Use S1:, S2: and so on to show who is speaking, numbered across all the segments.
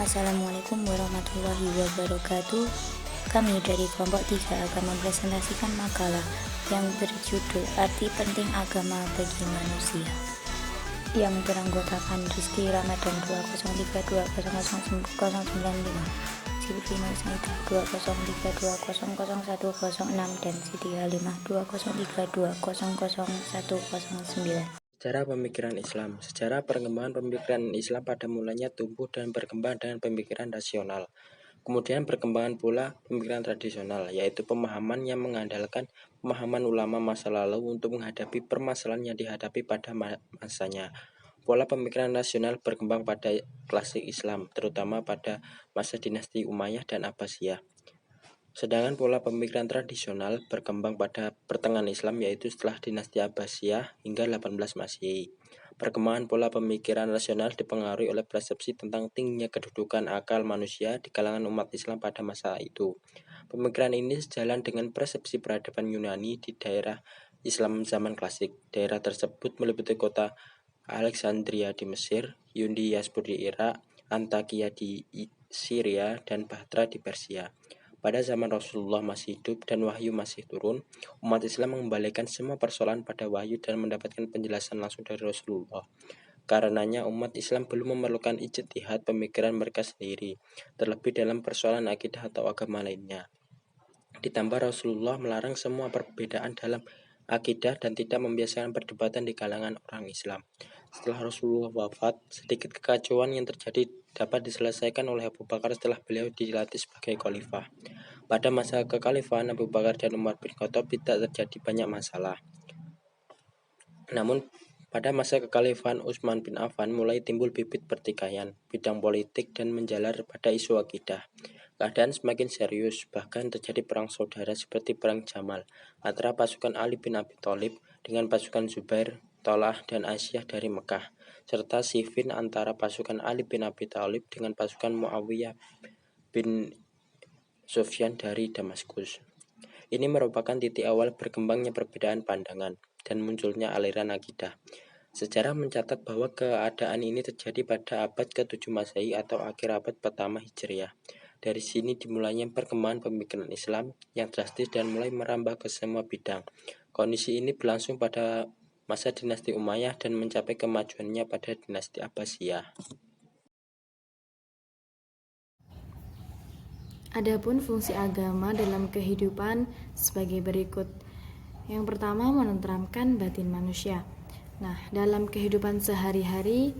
S1: Assalamualaikum warahmatullahi wabarakatuh. Kami dari kelompok 3 akan mempresentasikan makalah yang berjudul Arti Penting Agama Bagi Manusia, yang beranggotakan Rizky Ramadan 203200995, Silvi Nursanita 203200106, dan Siti Halimah 203200109.
S2: Sejarah pemikiran Islam. Sejarah perkembangan pemikiran Islam pada mulanya tumbuh dan berkembang dengan pemikiran rasional. Kemudian perkembangan pula pemikiran tradisional, yaitu pemahaman yang mengandalkan pemahaman ulama masa lalu untuk menghadapi permasalahan yang dihadapi pada masanya. Pola pemikiran rasional berkembang pada klasik Islam, terutama pada masa dinasti Umayyah dan Abbasiyah. Sedangkan pola pemikiran tradisional berkembang pada pertengahan Islam, yaitu setelah dinasti Abbasiyah hingga 18 Masehi. Perkembangan pola pemikiran rasional dipengaruhi oleh persepsi tentang tingginya kedudukan akal manusia di kalangan umat Islam pada masa itu. Pemikiran ini sejalan dengan persepsi peradaban Yunani di daerah Islam zaman klasik. Daerah tersebut meliputi kota Alexandria di Mesir, Yundi Yaspur di Irak, Antakya di Syria, dan Batra di Persia. Pada zaman Rasulullah masih hidup dan wahyu masih turun, umat Islam mengembalikan semua persoalan pada wahyu dan mendapatkan penjelasan langsung dari Rasulullah. Karenanya umat Islam belum memerlukan ijtihad pemikiran mereka sendiri, terlebih dalam persoalan akidah atau agama lainnya. Ditambah Rasulullah melarang semua perbedaan dalam akidah dan tidak membiasakan perdebatan di kalangan orang Islam. Setelah Rasulullah wafat, sedikit kekacauan yang terjadi dapat diselesaikan oleh Abu Bakar setelah beliau dilatih sebagai khalifah. Pada masa kekhalifahan Abu Bakar dan Umar bin Khattab tidak terjadi banyak masalah. Namun pada masa kekhalifahan Utsman bin Affan mulai timbul bibit pertikaian bidang politik dan menjalar pada isu akidah. Keadaan semakin serius, bahkan terjadi perang saudara seperti perang Jamal antara pasukan Ali bin Abi Thalib dengan pasukan Zubair, Thalah, dan Aisyah dari Mekah, serta Siffin antara pasukan Ali bin Abi Thalib dengan pasukan Muawiyah bin Sufyan dari Damaskus. Ini merupakan titik awal berkembangnya perbedaan pandangan dan munculnya aliran akidah. Sejarah mencatat bahwa keadaan ini terjadi pada abad ke-7 Masehi atau akhir abad pertama Hijriah. Dari sini dimulainya perkembangan pemikiran Islam yang drastis dan mulai merambah ke semua bidang. Kondisi ini berlangsung pada masa dinasti Umayyah dan mencapai kemajuannya pada dinasti Abbasiyah.
S3: Adapun fungsi agama dalam kehidupan sebagai berikut. Yang pertama, menenteramkan batin manusia. Nah, dalam kehidupan sehari-hari,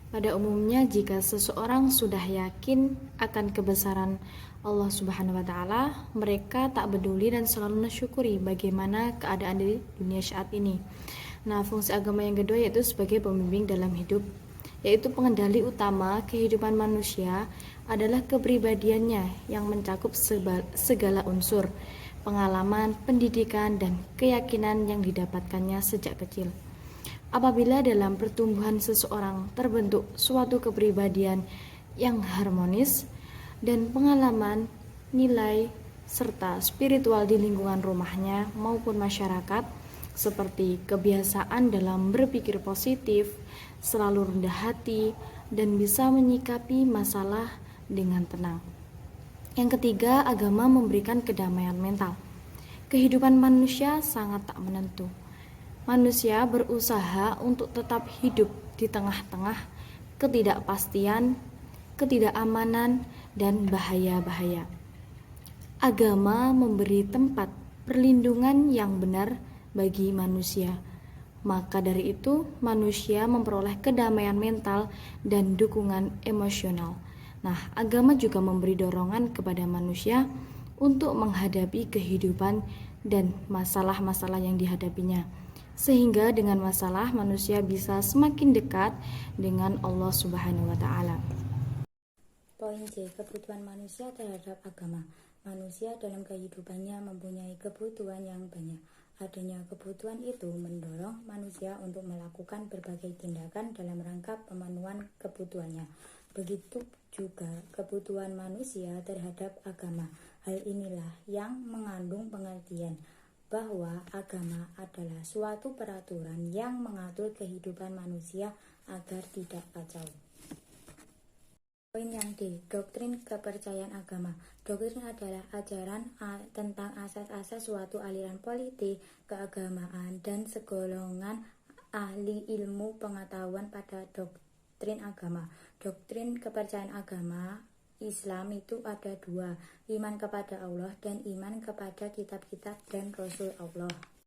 S3: pada umumnya jika seseorang sudah yakin akan kebesaran Allah Subhanahu wa taala, mereka tak peduli dan selalu mensyukuri bagaimana keadaan di dunia saat ini. Nah, fungsi agama yang kedua yaitu sebagai pembimbing dalam hidup, yaitu pengendali utama kehidupan manusia adalah kepribadiannya yang mencakup segala unsur, pengalaman, pendidikan, dan keyakinan yang didapatkannya sejak kecil. Apabila dalam pertumbuhan seseorang terbentuk suatu kepribadian yang harmonis dan pengalaman, nilai, serta spiritual di lingkungan rumahnya maupun masyarakat, seperti kebiasaan dalam berpikir positif, selalu rendah hati, dan bisa menyikapi masalah dengan tenang. Yang ketiga, agama memberikan kedamaian mental. Kehidupan manusia sangat tak menentu. Manusia berusaha untuk tetap hidup di tengah-tengah ketidakpastian, ketidakamanan, dan bahaya-bahaya. Agama memberi tempat perlindungan yang benar bagi manusia. Maka dari itu, manusia memperoleh kedamaian mental dan dukungan emosional. Nah, agama juga memberi dorongan kepada manusia untuk menghadapi kehidupan dan masalah-masalah yang dihadapinya. Sehingga dengan masalah manusia bisa semakin dekat dengan Allah Subhanahu wa taala.
S1: Poin C. Kebutuhan manusia terhadap agama. Manusia dalam kehidupannya mempunyai kebutuhan yang banyak. Adanya kebutuhan itu mendorong manusia untuk melakukan berbagai tindakan dalam rangka pemenuhan kebutuhannya. Begitu juga kebutuhan manusia terhadap agama. Hal inilah yang mengandung pengertian bahwa agama adalah suatu peraturan yang mengatur kehidupan manusia agar tidak kacau. Poin yang D, doktrin kepercayaan agama. Doktrin adalah ajaran tentang asas-asas suatu aliran politik, keagamaan, dan segolongan ahli ilmu pengetahuan pada doktrin agama. Doktrin kepercayaan agama Islam itu ada dua, iman kepada Allah dan iman kepada kitab-kitab dan Rasul Allah.